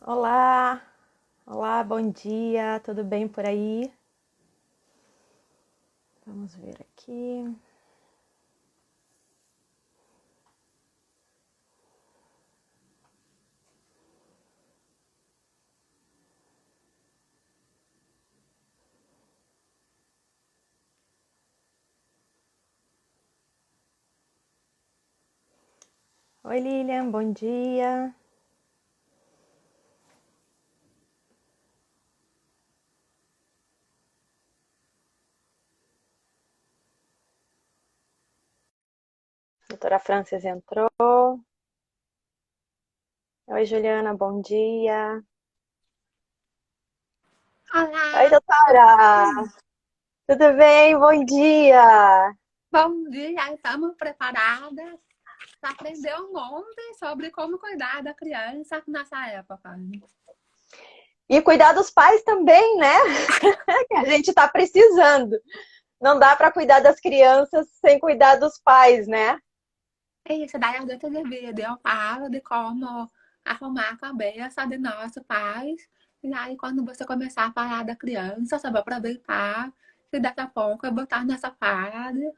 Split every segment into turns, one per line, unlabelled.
Olá, olá, bom dia, tudo bem por aí? Vamos ver aqui. Oi, Lilian, bom dia. Doutora Francis entrou. Oi, Juliana, bom dia. Oi,
Olá,
doutora, tudo bem? Bom dia.
bom dia. Estamos preparadas para aprender um monte sobre como cuidar da criança nessa época.
E cuidar dos pais também, né? Que a gente tá precisando. Não dá para cuidar das crianças sem cuidar dos pais, né?
É isso, daí a gente divide. Eu falo de como arrumar a cabeça de nossos pais. E aí, quando você começar a falar da criança, você vai aproveitar. E daqui a pouco eu botar nessa fase.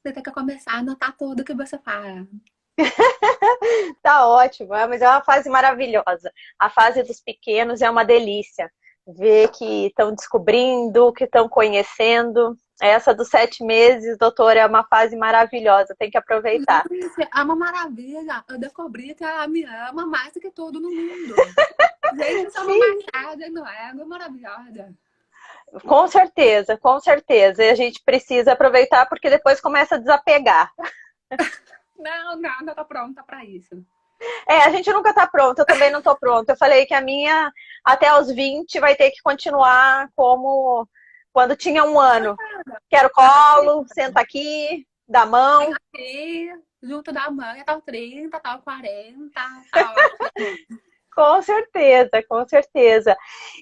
Você tem que começar a anotar tudo que você fala.
Tá ótimo, mas é uma fase maravilhosa. A fase dos pequenos é uma delícia. Ver que estão descobrindo, que estão conhecendo. Essa dos 7 meses, doutor, é uma fase maravilhosa, tem que aproveitar.
Gente, é uma maravilha. Eu descobri que ela me ama mais do que tudo no mundo. Gente, isso é uma
Sim,
massagem no ego maravilhosa.
com certeza, com certeza. E a gente precisa aproveitar porque depois começa a desapegar.
Não tô pronta pra isso.
É, a gente nunca tá pronto, eu também não tô pronta. Eu falei que a minha, até os 20 vai ter que continuar como quando tinha 1 ano. Quero colo, senta aqui, dá
Tem
mão.
aqui, junto da mãe, tal 30, tal 40, tal ótimo.
Com certeza, com certeza.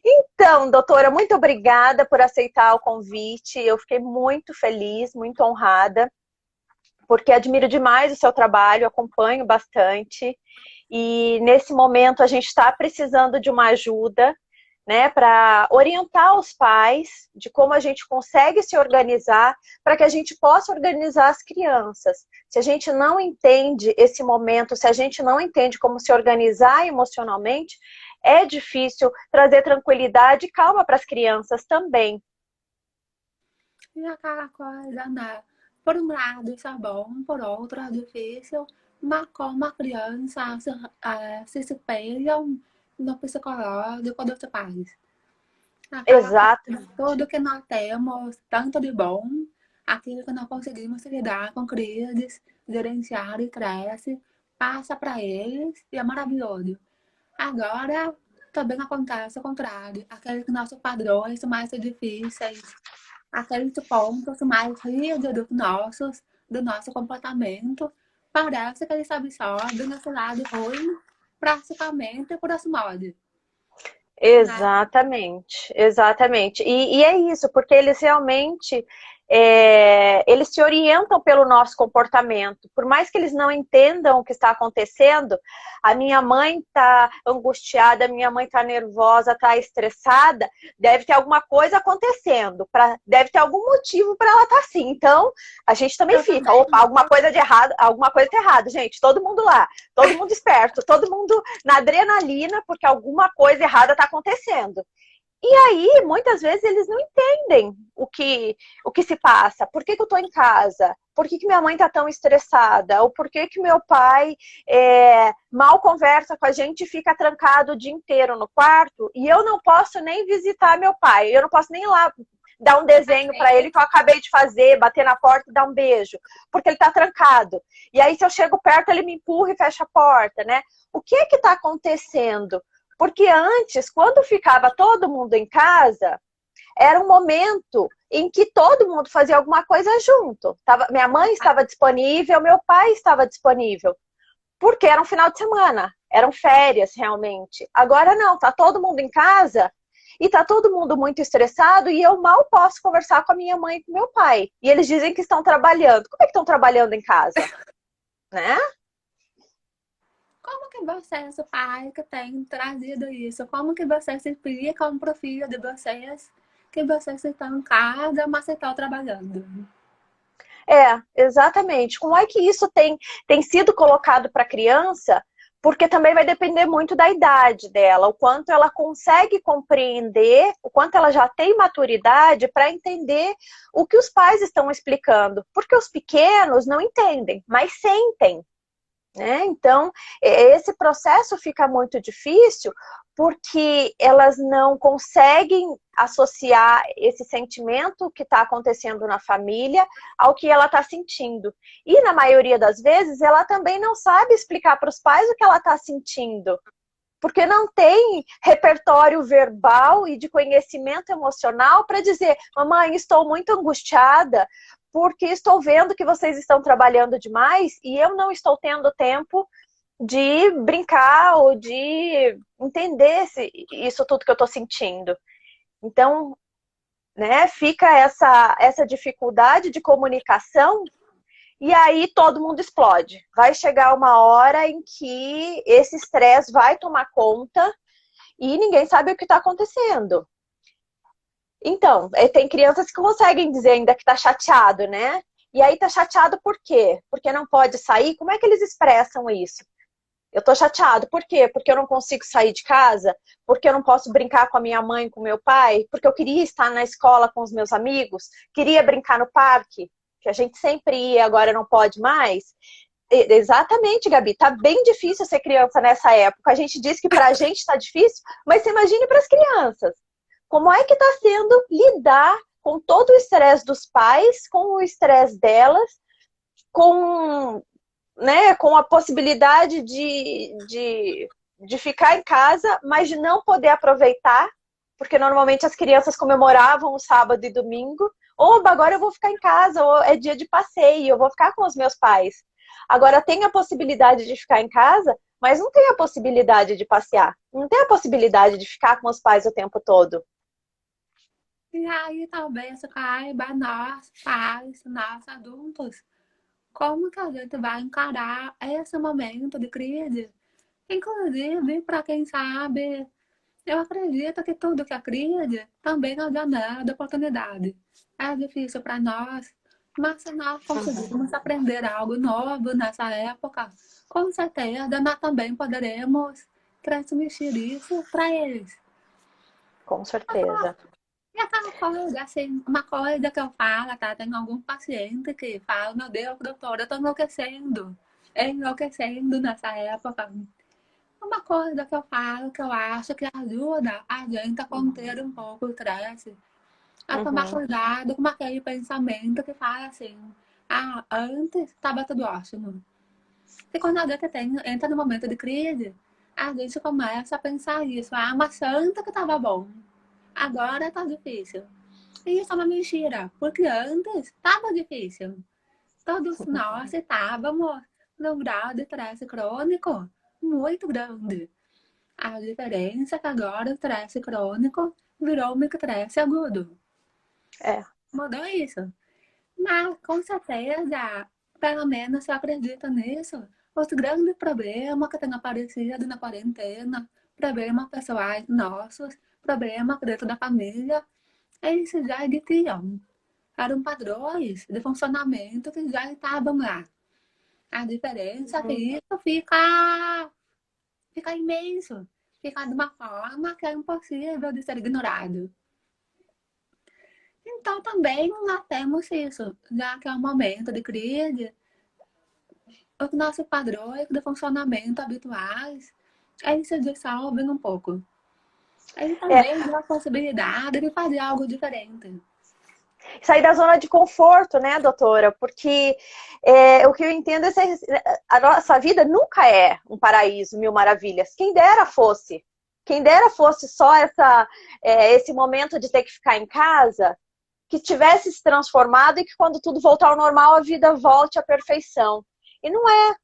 Então, doutora, muito obrigada por aceitar o convite. Eu fiquei muito feliz, muito honrada, porque admiro demais o seu trabalho, acompanho bastante. E nesse momento a gente está precisando de uma ajuda, né, para orientar os pais de como a gente consegue se organizar para que a gente possa organizar as crianças. Se a gente não entende esse momento, se a gente não entende como se organizar emocionalmente, é difícil trazer tranquilidade e calma para as crianças também.
E aquela coisa, né? Por um lado, isso é bom, por outro, é difícil. Mas como a criança se espelham no psicológico dos pais. Aquela coisa,
Exatamente.
tudo que nós temos, tanto de bom, aquilo que nós conseguimos lidar com crises, gerenciar e cresce, passa para eles e é maravilhoso. Agora, também acontece o contrário, aqueles nossos padrões mais difíceis, aqueles pontos mais rígidos nossos, do nosso comportamento, parece que eles se absorvem nesse lado ruim, praticamente por osmose, né?
Exatamente, exatamente. E é isso, porque eles realmente eles se orientam pelo nosso comportamento. Por mais que eles não entendam o que está acontecendo, a minha mãe está angustiada, a minha mãe está nervosa, está estressada, deve ter alguma coisa acontecendo, deve ter algum motivo para ela estar assim. Então, a gente também
Eu
fica,
também.
opa, alguma coisa de errado, alguma coisa está errada, gente, todo mundo lá, todo mundo esperto, todo mundo na adrenalina, porque alguma coisa errada está acontecendo. E aí, muitas vezes, eles não entendem o que se passa. Por que eu estou em casa? Por que minha mãe está tão estressada? Ou por que meu pai mal conversa com a gente e fica trancado o dia inteiro no quarto? E eu não posso nem visitar meu pai. Eu não posso nem ir lá dar um desenho para ele que eu acabei de fazer, bater na porta e dar um beijo, porque ele está trancado. E aí, se eu chego perto, ele me empurra e fecha a porta, né? O que está acontecendo? Porque antes, quando ficava todo mundo em casa, era um momento em que todo mundo fazia alguma coisa junto. Minha mãe estava disponível, meu pai estava disponível, porque era um final de semana, eram férias realmente. Agora não, tá todo mundo em casa e tá todo mundo muito estressado e eu mal posso conversar com a minha mãe e com meu pai. E eles dizem que estão trabalhando. Como é que estão trabalhando em casa? Né?
que vocês, o pai, que tem trazido isso? Como que vocês se explicam para o filho de vocês que vocês estão em casa, mas estão trabalhando?
Exatamente. Como é que isso tem sido colocado para a criança? Porque também vai depender muito da idade dela, o quanto ela consegue compreender, o quanto ela já tem maturidade para entender o que os pais estão explicando. Porque os pequenos não entendem, mas sentem. Né? Então, esse processo fica muito difícil porque elas não conseguem associar esse sentimento que está acontecendo na família ao que ela está sentindo. E, na maioria das vezes, ela também não sabe explicar para os pais o que ela está sentindo, porque não tem repertório verbal e de conhecimento emocional para dizer: mamãe, estou muito angustiada porque estou vendo que vocês estão trabalhando demais e eu não estou tendo tempo de brincar ou de entender isso tudo que eu estou sentindo. Então, né, fica essa dificuldade de comunicação e aí todo mundo explode. Vai chegar uma hora em que esse estresse vai tomar conta e ninguém sabe o que está acontecendo. Então, tem crianças que conseguem dizer ainda que tá chateado, né? E aí tá chateado por quê? Porque não pode sair? Como é que eles expressam isso? Eu tô chateado, por quê? Porque eu não consigo sair de casa? Porque eu não posso brincar com a minha mãe, com o meu pai? Porque eu queria estar na escola com os meus amigos? Queria brincar no parque? Que a gente sempre ia, agora não pode mais? Exatamente, Gabi. Tá bem difícil ser criança nessa época. A gente diz que pra gente tá difícil, mas você imagine para as crianças. Como é que está sendo lidar com todo o estresse dos pais, com o estresse delas, com a possibilidade de ficar em casa, mas de não poder aproveitar, porque normalmente as crianças comemoravam o sábado e domingo. Oba, agora eu vou ficar em casa, ou é dia de passeio, eu vou ficar com os meus pais. Agora tem a possibilidade de ficar em casa, mas não tem a possibilidade de passear. Não tem a possibilidade de ficar com os pais o tempo todo.
E aí talvez caiba nós, pais, nós adultos, como que a gente vai encarar esse momento de crise? Inclusive, para quem sabe, eu acredito que tudo que é crise também é janela de oportunidade. É difícil para nós, mas se nós conseguirmos aprender algo novo nessa época, com certeza nós também poderemos transmitir isso para eles.
Com certeza.
E aquela coisa, assim, uma coisa que eu falo, tá? Tem algum paciente que fala: meu Deus, doutora, eu tô enlouquecendo nessa época. Uma coisa que eu falo, que eu acho que ajuda a gente a conter um pouco o estresse, a tomar cuidado com aquele pensamento que fala assim: ah, antes estava tudo ótimo. E quando a gente entra no momento de crise, a gente começa a pensar isso: ah, mas antes que estava bom, agora tá difícil. E isso é uma mentira, porque antes estava difícil. Todos nós estávamos num grau de estresse crônico muito grande. A diferença é que agora o estresse crônico virou um estresse agudo. Mudou isso. Mas, com certeza, pelo menos eu acredito nisso, os grandes problemas que têm aparecido na quarentena, problemas pessoais nossos, problemas dentro da família, eles já existiam. Eram padrões de funcionamento que já estavam lá. A diferença é que isso fica imenso. Fica de uma forma que é impossível de ser ignorado. Então, também nós temos isso. Já que é um momento de crise, os nossos padrões de funcionamento habituais, eles se dissolvem um pouco. Eles também dão a possibilidade de fazer algo diferente.
Sair da zona de conforto, né, doutora? Porque o que eu entendo é que a nossa vida nunca é um paraíso, mil maravilhas. Quem dera fosse. Quem dera fosse só esse momento de ter que ficar em casa, que tivesse se transformado e que quando tudo voltar ao normal, a vida volte à perfeição. E não é.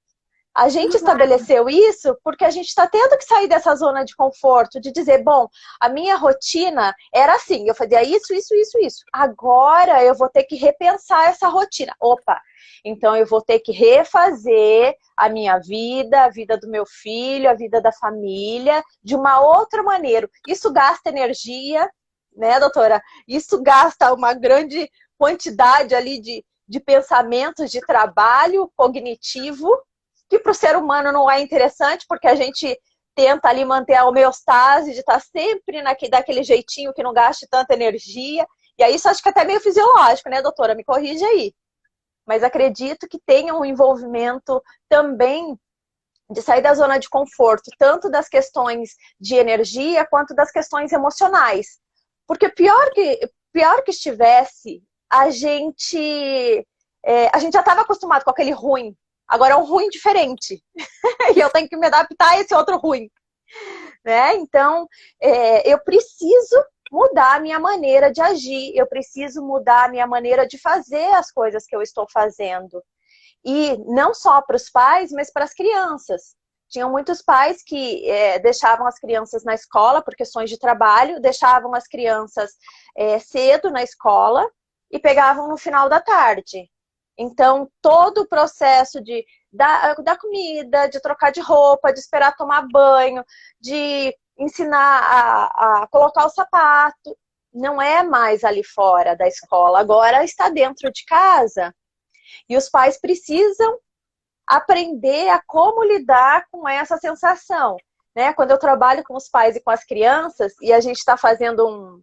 A gente estabeleceu isso porque a gente está tendo que sair dessa zona de conforto, de dizer, bom, a minha rotina era assim, eu fazia isso, isso, isso, isso. Agora eu vou ter que repensar essa rotina. Opa, Então eu vou ter que refazer a minha vida, a vida do meu filho, a vida da família, de uma outra maneira. Isso gasta energia, né, doutora? Isso gasta uma grande quantidade ali de pensamentos, de trabalho cognitivo, que para o ser humano não é interessante, porque a gente tenta ali manter a homeostase, de estar sempre daquele jeitinho que não gaste tanta energia. E aí isso acho que é até meio fisiológico, né, doutora? Me corrige aí. Mas acredito que tenha um envolvimento também de sair da zona de conforto, tanto das questões de energia quanto das questões emocionais. Porque pior que estivesse, a gente já estava acostumado com aquele ruim. Agora é um ruim diferente. E eu tenho que me adaptar a esse outro ruim. Né? Então, eu preciso mudar a minha maneira de agir, eu preciso mudar a minha maneira de fazer as coisas que eu estou fazendo. E não só para os pais, mas para as crianças. Tinham muitos pais que deixavam as crianças na escola por questões de trabalho, deixavam as crianças cedo na escola e pegavam no final da tarde. Então, todo o processo da comida, de trocar de roupa, de esperar tomar banho, de ensinar a colocar o sapato, não é mais ali fora da escola, agora está dentro de casa. E os pais precisam aprender a como lidar com essa sensação. Né? Quando eu trabalho com os pais e com as crianças, e a gente está fazendo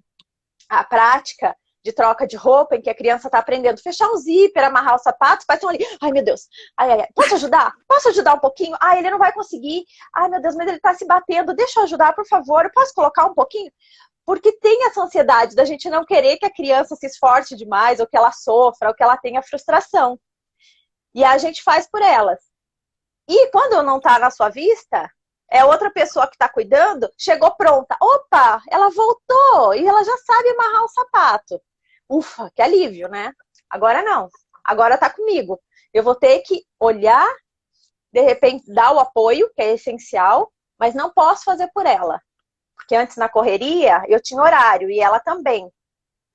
a prática de troca de roupa, em que a criança está aprendendo a fechar um zíper, amarrar os sapatos, os pais estão ali, ai meu Deus, ai, posso ajudar? Posso ajudar um pouquinho? Ai, ele não vai conseguir, ai meu Deus, mas ele está se batendo, deixa eu ajudar, por favor, eu posso colocar um pouquinho? Porque tem essa ansiedade da gente não querer que a criança se esforce demais, ou que ela sofra, ou que ela tenha frustração. E a gente faz por elas. E quando não está na sua vista, outra pessoa que está cuidando, chegou pronta. Opa, ela voltou e ela já sabe amarrar o sapato. Ufa, que alívio, né? Agora não. Agora tá comigo. Eu vou ter que olhar, de repente dar o apoio, que é essencial, mas não posso fazer por ela. Porque antes na correria eu tinha horário e ela também.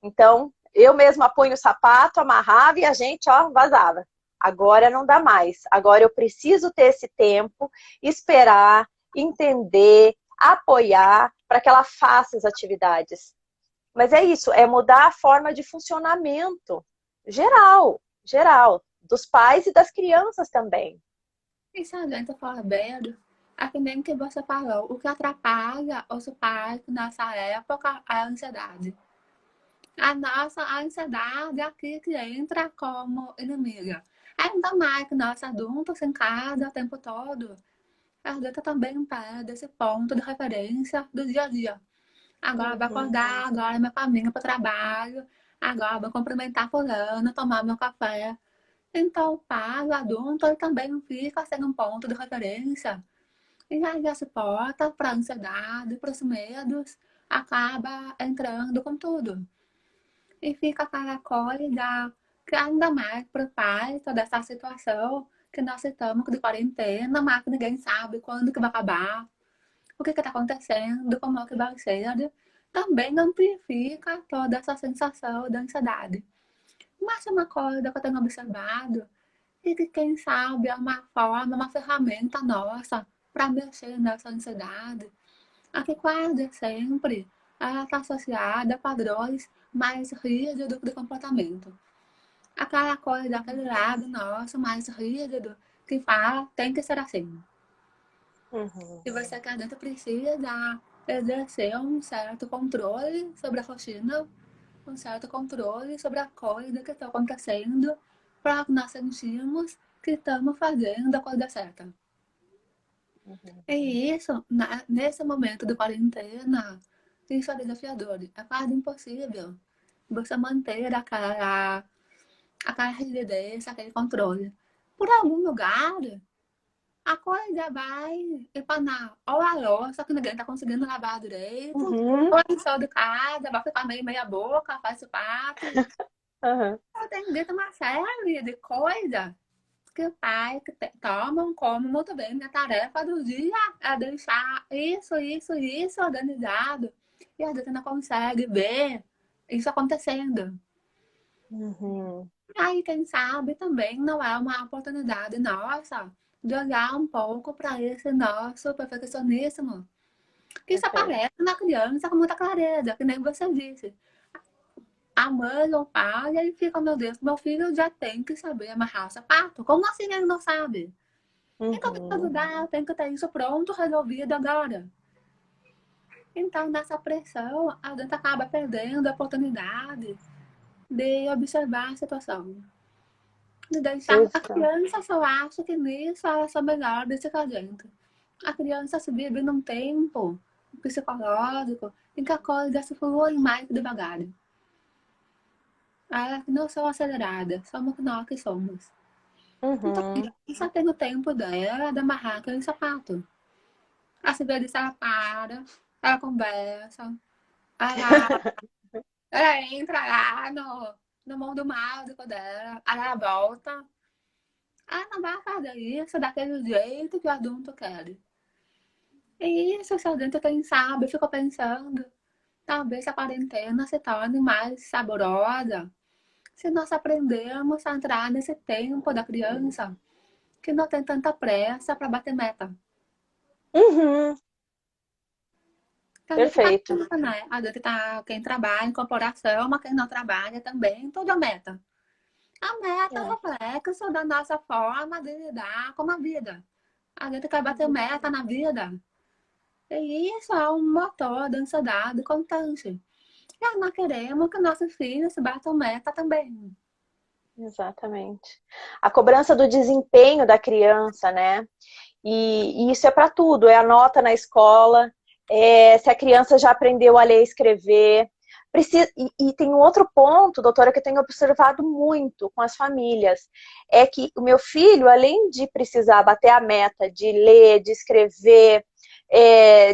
Então eu mesma ponho o sapato, amarrava e a gente, vazava. Agora não dá mais. Agora eu preciso ter esse tempo, esperar, entender, apoiar para que ela faça as atividades. Mas é isso, é mudar a forma de funcionamento geral, dos pais e das crianças também.
Isso a gente fala bem, é que nem que você falou, o que atrapalha os pais nessa época é a ansiedade. A ansiedade é aqui que entra como inimiga. Ainda mais que nós adultos em casa o tempo todo, a gente também perde esse ponto de referência do dia a dia. Agora vou acordar, agora meu caminho para o trabalho, agora vou cumprimentar fulano, tomar meu café. Então o pai, o adulto, ele também fica sendo um ponto de referência. E aí essa porta para a ansiedade, para os medos, acaba entrando com tudo. E fica aquela coisa que ainda mais para o pai, toda essa situação que nós estamos de quarentena, mas que ninguém sabe quando que vai acabar, o que está acontecendo, como é que vai ser, também amplifica toda essa sensação de ansiedade. Mas é uma coisa que eu tenho observado e que, quem sabe, é uma forma, uma ferramenta nossa para mexer nessa ansiedade, a que quase sempre ela está associada a padrões mais rígidos de comportamento. Aquela coisa, aquele lado nosso mais rígido que fala tem que ser assim. E você que adulto precisa exercer um certo controle sobre a rotina, um certo controle sobre a coisa que está acontecendo, para nós sentirmos que estamos fazendo a coisa certa. E isso, nesse momento de quarentena, isso é desafiador. É quase impossível você manter aquela rigidez, aquele controle. Por algum lugar, a coisa vai empanar. Ou a louça que ninguém tá conseguindo lavar direito, ou a lição de casa vai ficar meio meia boca, faz parte. Tem dito uma série de coisas que o pai que tomam como muito bem. A tarefa do dia é deixar isso organizado. E a gente não consegue ver isso acontecendo. Aí, quem sabe, também não é uma oportunidade nossa de olhar um pouco para esse nosso perfeccionismo, que isso
Perfeito.
aparece na criança com muita clareza, que nem você disse. A mãe ou o pai, aí fica, meu Deus, meu filho já tem que saber amarrar o sapato. Como assim ele não sabe? Então tem que
Uhum.
ajudar, tem que ter isso pronto, resolvido agora. Então, nessa pressão, a gente acaba perdendo a oportunidade de observar a situação. De deixar a
Exato.
criança só acha que nisso ela só melhor do que a gente. A criança se vive num tempo psicológico em que a coisa se flui mais devagar. Elas não são aceleradas, somos nós que somos. Então, a
Uhum.
criança tem o tempo dela de amarrar aquele sapato. Às vezes ela para, ela conversa, ela, ela entra lá no mundo mágico dela, aí ela volta. Ela não vai fazer isso daquele jeito que o adulto quer. E isso, se a gente quem sabe, ficou pensando, talvez a quarentena se torne mais saborosa se nós aprendermos a entrar nesse tempo da criança que não tem tanta pressa para bater meta.
Uhum.
Que a gente tá
Perfeito.
junto, né? A gente tá, quem trabalha em corporação, mas quem não trabalha também, tudo é meta. A meta é
É.
o reflexo da nossa forma de lidar com a vida. A gente quer bater meta na vida. E isso é um motor de ansiedade constante. E nós queremos que nossos filhos batam meta também.
Exatamente. A cobrança do desempenho da criança, né? E isso é para tudo, é a nota na escola, se a criança já aprendeu a ler e escrever. Precisa, e tem um outro ponto, doutora, que eu tenho observado muito com as famílias, é que o meu filho, além de precisar bater a meta de ler, de escrever,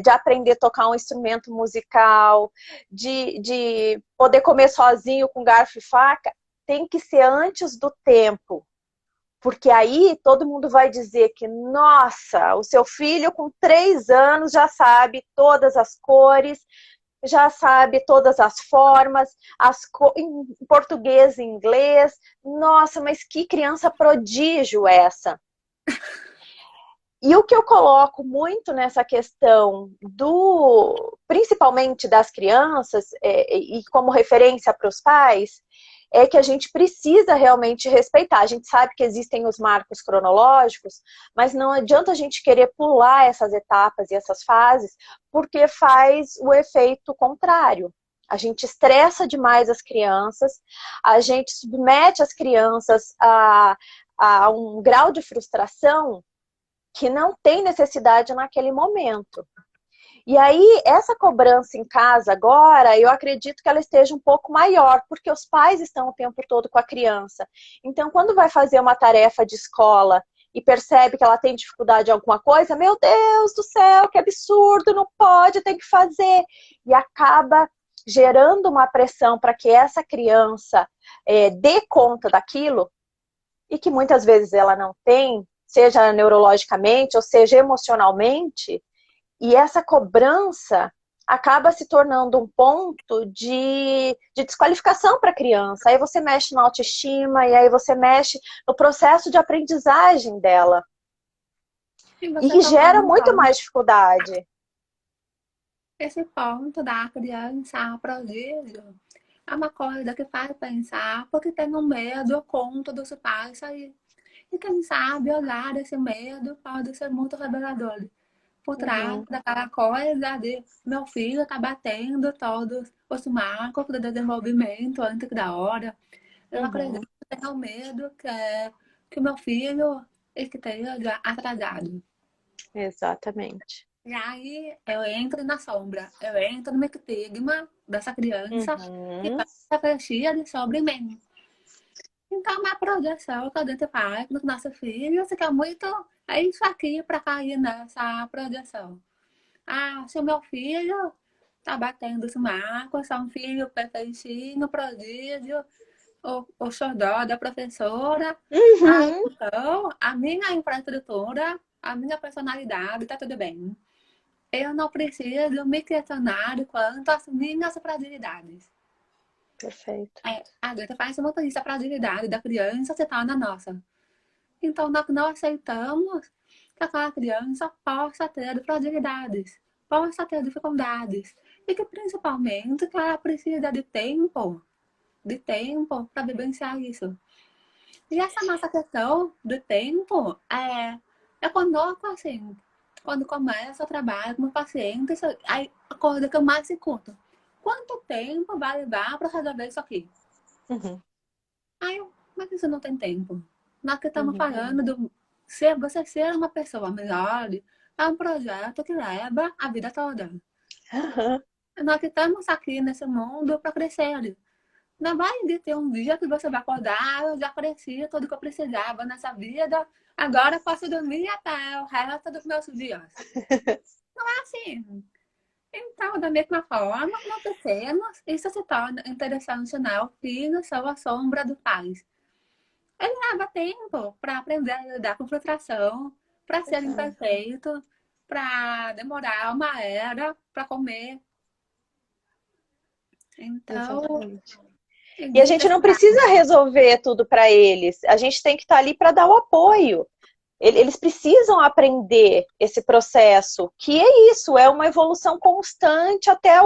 de aprender a tocar um instrumento musical, de poder comer sozinho com garfo e faca, tem que ser antes do tempo. Porque aí todo mundo vai dizer que, nossa, o seu filho com 3 anos já sabe todas as cores, já sabe todas as formas, em português e inglês. Nossa, mas que criança prodígio essa! E o que eu coloco muito nessa questão principalmente das crianças, e como referência para os pais, é que a gente precisa realmente respeitar. A gente sabe que existem os marcos cronológicos, mas não adianta a gente querer pular essas etapas e essas fases, porque faz o efeito contrário. A gente estressa demais as crianças, a gente submete as crianças a um grau de frustração que não tem necessidade naquele momento. E aí, essa cobrança em casa agora, eu acredito que ela esteja um pouco maior, porque os pais estão o tempo todo com a criança. Então, quando vai fazer uma tarefa de escola e percebe que ela tem dificuldade em alguma coisa, meu Deus do céu, que absurdo, não pode, tem que fazer. E acaba gerando uma pressão para que essa criança dê conta daquilo, e que muitas vezes ela não tem, seja neurologicamente ou seja emocionalmente, e essa cobrança acaba se tornando um ponto de desqualificação para a criança. Aí você mexe na autoestima, e aí você mexe no processo de aprendizagem dela.
E você
E
tocou
gera
num
muito
ponto.
mais dificuldade.
Esse ponto da criança prodígio é uma coisa que faz pensar porque tem um medo oculto dos pais sair. E quem sabe olhar esse medo pode ser muito revelador. Por trás
Uhum,
daquela coisa de meu filho está batendo todos os marcos de desenvolvimento antes da hora. Eu acredito
uhum,
que tenho medo que o meu filho esteja atrasado.
exatamente.
E aí eu entro na sombra, eu entro no estigma dessa criança que
Uhum,
passa fechia sobre mim. Então, uma projeção que a gente faz nos nossos filhos fica muito. É isso aqui para cair nessa projeção. Ah, se o meu filho tá batendo os marcos, é um filho perfeitinho, prodígio, o xodó da professora. Ah,
uhum.
então, a minha infraestrutura, a minha personalidade, tá tudo bem. Eu não preciso me questionar quanto às minhas fragilidades.
Perfeito.
A Greta faz muito isso, a fragilidade da criança se torna nossa. Então, nós não aceitamos que aquela criança possa ter fragilidades, possa ter dificuldades. E que, principalmente, que ela precisa de tempo para vivenciar isso. E essa nossa questão do tempo é conosco, assim, quando começa o trabalho com o paciente, a coisa que eu mais escuto. Quanto tempo vai levar para resolver isso aqui?
Uhum.
Mas isso não tem tempo. Nós que estamos
Uhum.
falando de você ser uma pessoa melhor, é um projeto que leva a vida toda.
Uhum.
Nós que estamos aqui nesse mundo para crescer. Não vai ter um dia que você vai acordar, eu já cresci tudo que eu precisava nessa vida, agora eu posso dormir até o resto dos meus dias. Não é assim. Então, da mesma forma, nós crescemos, isso se torna interessante, né? Os filhos são a sombra dos pais. Ele leva tempo para aprender a lidar com frustração, para ser imperfeito, para demorar uma era para comer. Então,
Exatamente. E a
existe
gente
esse
não precisa resolver tudo para eles. A gente tem que estar ali para dar o apoio. Eles precisam aprender esse processo, que é isso, é uma evolução constante até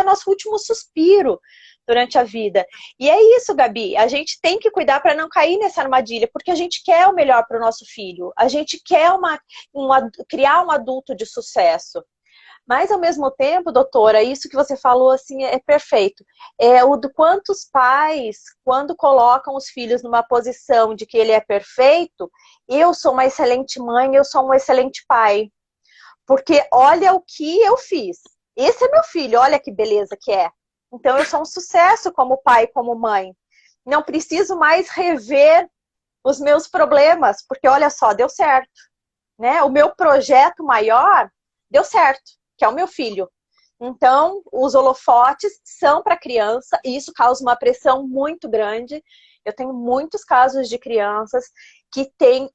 nosso último suspiro durante a vida. E é isso, Gabi, a gente tem que cuidar para não cair nessa armadilha, porque a gente quer o melhor para o nosso filho, a gente quer criar um adulto de sucesso. Mas, ao mesmo tempo, doutora, isso que você falou assim é perfeito. É o do quantos pais, quando colocam os filhos numa posição de que ele é perfeito, eu sou uma excelente mãe, eu sou um excelente pai. Porque olha o que eu fiz. Esse é meu filho, olha que beleza que é. Então, eu sou um sucesso como pai, como mãe. Não preciso mais rever os meus problemas, porque olha só, deu certo. Né? O meu projeto maior deu certo, que é o meu filho. Então, os holofotes são para a criança e isso causa uma pressão muito grande. Eu tenho muitos casos de crianças que têm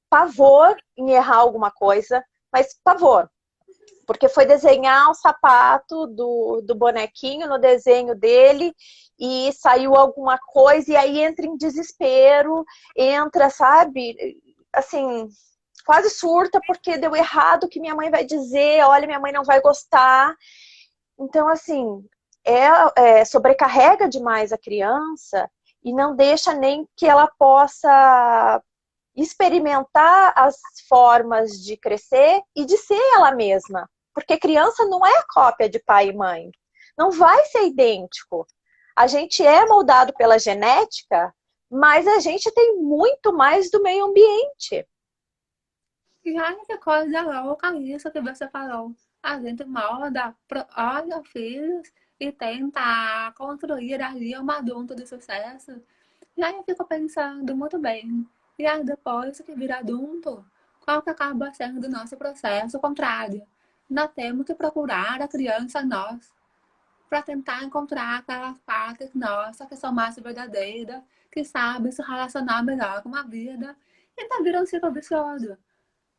pavor em errar alguma coisa, mas pavor. Porque foi desenhar o sapato do bonequinho no desenho dele e saiu alguma coisa e aí entra em desespero, entra, sabe, assim, quase surta porque deu errado o que minha mãe vai dizer, olha, minha mãe não vai gostar. Então, assim, sobrecarrega demais a criança e não deixa nem que ela possa experimentar as formas de crescer e de ser ela mesma. Porque criança não é cópia de pai e mãe. Não vai ser idêntico. A gente é moldado pela genética, mas a gente tem muito mais do meio ambiente.
E olha que coisa louca isso que você falou. A gente olha filhos e tenta construir ali um adulto de sucesso. E aí eu fico pensando muito bem. E aí depois que vira adulto, qual que acaba sendo o nosso processo contrário? Nós temos que procurar a criança em nós para tentar encontrar aquelas partes nossas que são mais verdadeiras, que sabem se relacionar melhor com a vida. E tá virando um ciclo vicioso.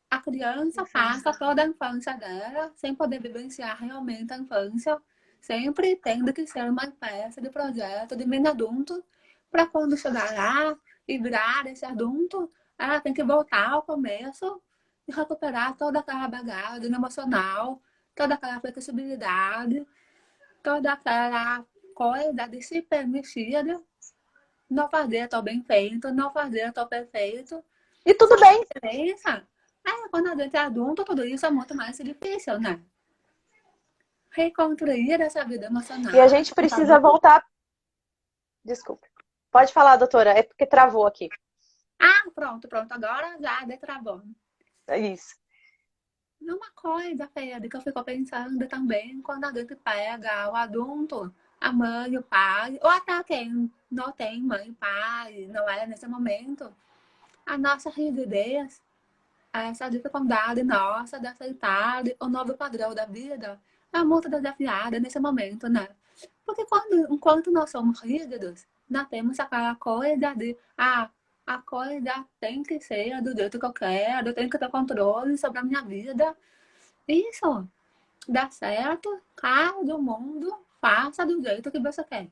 A criança passa toda a infância dela sem poder vivenciar realmente a infância, sempre tendo que ser uma espécie de projeto de mini adulto, para quando chegar lá e virar esse adulto, ela tem que voltar ao começo e recuperar toda aquela bagagem emocional, toda aquela flexibilidade, toda aquela coisa de se permitir não fazer tão bem feito, não fazer tão perfeito.
E tudo
Sabe a
bem.
diferença? Quando a gente é adulto, tudo isso é muito mais difícil, né? Reconstruir essa vida
E a
emocional.
gente precisa voltar. Desculpa. Pode falar, doutora. É porque travou aqui.
Pronto. Agora já detravou.
É isso.
Uma coisa, Fede, que eu fico pensando também, quando a gente pega o adulto, a mãe, o pai, ou até quem não tem mãe e pai, não é nesse momento, a nossa rigidez, essa dificuldade nossa de aceitar o novo padrão da vida, é muito desafiada nesse momento, né? Porque enquanto nós somos rígidos, nós temos aquela coisa de, a coisa tem que ser do jeito que eu quero, eu tenho que ter controle sobre a minha vida. Isso dá certo, caso o mundo faça do jeito que você quer.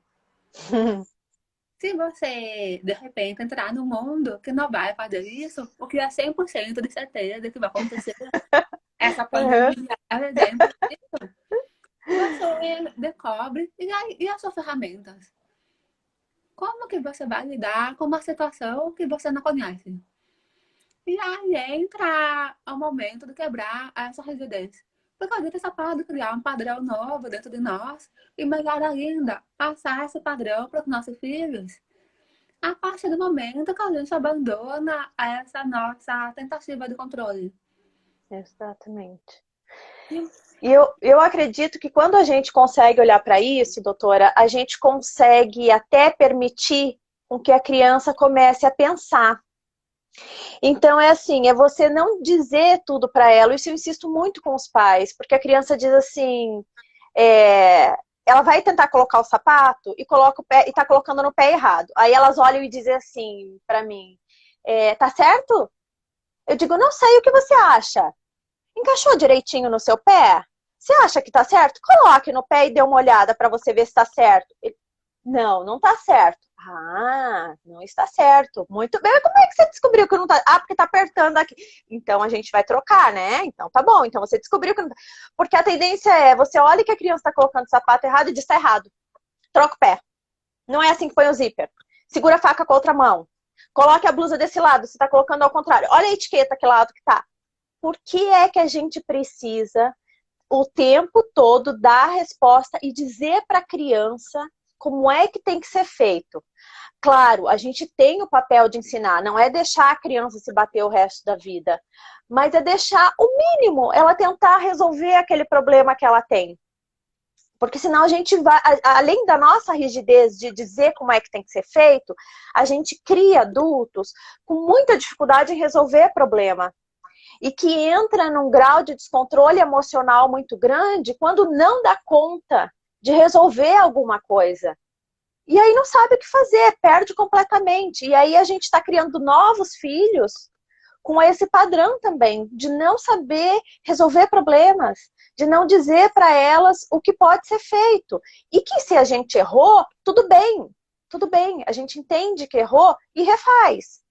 Se você, de repente, entrar no mundo que não vai fazer isso, o que é 100% de certeza que vai acontecer, essa
Uhum.
pandemia é um exemplo disso, você descobre e as suas ferramentas. Como que você vai lidar com uma situação que você não conhece? E aí entra o momento de quebrar essa rigidez. Porque a gente só pode criar um padrão novo dentro de nós e, melhor ainda, passar esse padrão para os nossos filhos. A partir do momento que a gente abandona essa nossa tentativa de controle.
Exatamente.
E
E eu acredito que quando a gente consegue olhar para isso, doutora, a gente consegue até permitir com que a criança comece a pensar. Então é assim, é você não dizer tudo para ela. Isso eu insisto muito com os pais, porque a criança diz assim, é, ela vai tentar colocar o sapato e coloca o pé e tá colocando no pé errado. Aí elas olham e dizem assim para mim, tá certo? Eu digo, não sei, o que você acha? Encaixou direitinho no seu pé? Você acha que tá certo? Coloque no pé e dê uma olhada para você ver se tá certo. Não, não tá certo. Ah, não está certo. Muito bem. Mas como é que você descobriu que não tá? Ah, porque tá apertando aqui. Então a gente vai trocar, né? Então tá bom. Então você descobriu que não tá. Porque a tendência é, você olha que a criança tá colocando o sapato errado e diz tá errado. Troca o pé. Não é assim que põe o zíper. Segura a faca com a outra mão. Coloque a blusa desse lado, você tá colocando ao contrário. Olha a etiqueta que lado que tá. Por que é que a gente precisa o tempo todo dar a resposta e dizer para a criança como é que tem que ser feito? Claro, a gente tem o papel de ensinar, não é deixar a criança se bater o resto da vida, mas é deixar o mínimo, ela tentar resolver aquele problema que ela tem. Porque senão a gente vai, além da nossa rigidez de dizer como é que tem que ser feito, a gente cria adultos com muita dificuldade em resolver problema e que entra num grau de descontrole emocional muito grande quando não dá conta de resolver alguma coisa. E aí não sabe o que fazer, perde completamente. E aí a gente está criando novos filhos com esse padrão também, de não saber resolver problemas, de não dizer para elas o que pode ser feito. E que se a gente errou, tudo bem, a gente entende que errou e refaz.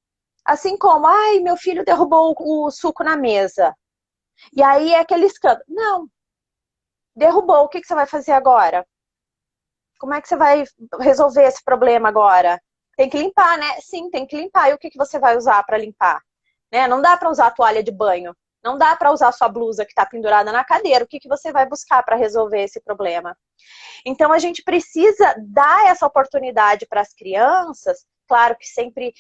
Assim como, ai, meu filho derrubou o suco na mesa. E aí é aquele escândalo. Não, derrubou, o que você vai fazer agora? Como é que você vai resolver esse problema agora? Tem que limpar, né? Sim, tem que limpar. E o que você vai usar para limpar? Né? Não dá para usar a toalha de banho. Não dá para usar a sua blusa que está pendurada na cadeira. O que você vai buscar para resolver esse problema? Então, a gente precisa dar essa oportunidade para as crianças, claro que sempre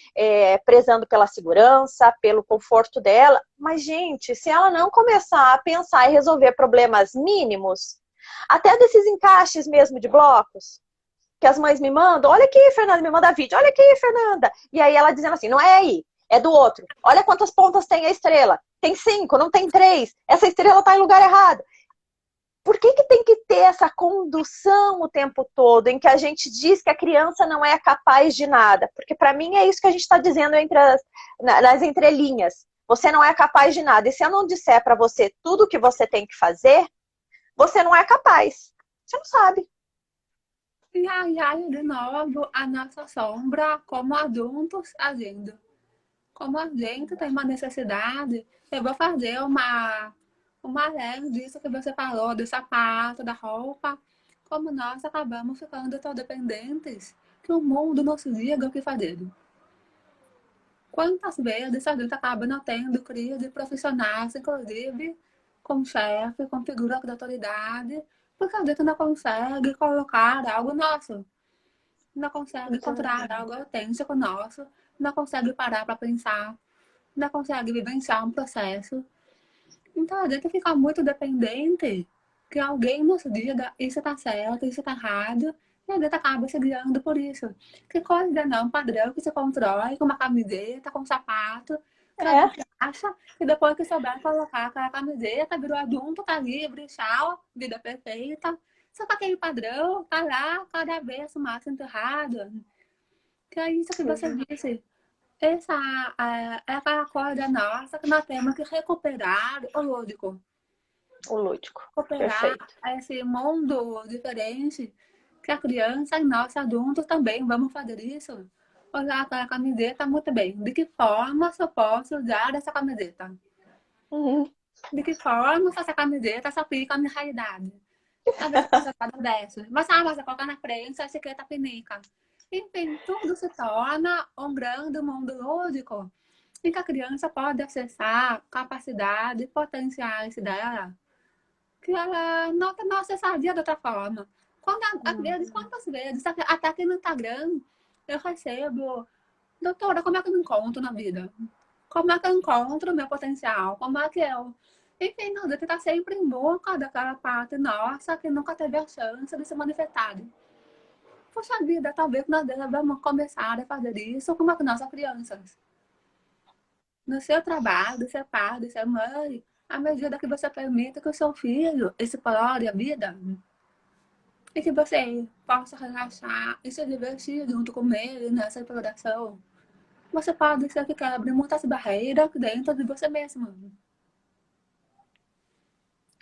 prezando pela segurança, pelo conforto dela, mas, gente, se ela não começar a pensar e resolver problemas mínimos, até desses encaixes mesmo de blocos, que as mães me mandam, olha aqui, Fernanda, me manda vídeo, olha aqui, Fernanda, e aí ela dizendo assim, não é aí, é do outro, olha quantas pontas tem a estrela, tem 5, não tem 3, essa estrela está em lugar errado. Por que tem que ter essa condução o tempo todo, em que a gente diz que a criança não é capaz de nada? Porque para mim é isso que a gente está dizendo nas entrelinhas. Você não é capaz de nada. E se eu não disser para você tudo o que você tem que fazer, você não é capaz. Você não sabe.
aí, de novo, a nossa sombra como adultos agindo. Como a gente tem uma necessidade, eu vou fazer uma leve disso que você falou, do sapato, da roupa. Como nós acabamos ficando tão dependentes que o mundo nos diga o que fazer. Quantas vezes a gente acaba não tendo crise profissionais, inclusive com chefe, com figura de autoridade, porque a gente não consegue colocar algo nosso, não consegue encontrar algo autêntico nosso, não consegue parar para pensar, não consegue vivenciar um processo. Então a gente fica muito dependente que alguém nos diga isso tá certo, isso tá errado, e a gente acaba se guiando por isso. Que coisa não, padrão que se constrói com uma camiseta, com um sapato, que a
É,
gente acha que depois que souber colocar aquela camiseta, virou adulto, tá livre, tchau, vida perfeita. Só que aquele padrão tá lá cada vez mais enterrado. Que é isso que você
sim,
disse. Essa é aquela coisa nossa que nós temos que recuperar o lúdico.
o lúdico.
Recuperar
Perfeito.
esse mundo diferente que a criança e nós adultos também vamos fazer isso. Usar aquela camiseta muito bem. De que forma eu posso usar essa camiseta?
Uhum.
De que forma essa camiseta se aplica à minha realidade? Às vezes a pessoa fala dessa. Mas você coloca na frente a etiqueta pinica. Enfim, tudo se torna um grande mundo lúdico em que a criança pode acessar capacidades, potenciais dela, que ela não acessaria de outra forma. Quando às vezes, quantas vezes, até aqui no Instagram, eu recebo, doutora, como é que eu me encontro na vida? Como é que eu encontro o meu potencial? Como é que eu... Enfim, nós temos que estar sempre em busca daquela parte nossa que nunca teve a chance de se manifestar. Poxa vida, talvez nós devemos começar a fazer isso com as nossas crianças. No seu trabalho, de ser pai, de ser mãe, à medida que você permite que o seu filho explore a vida e que você possa relaxar e se divertir junto com ele nessa exploração, você pode ser que quebre muitas barreiras dentro de você mesmo.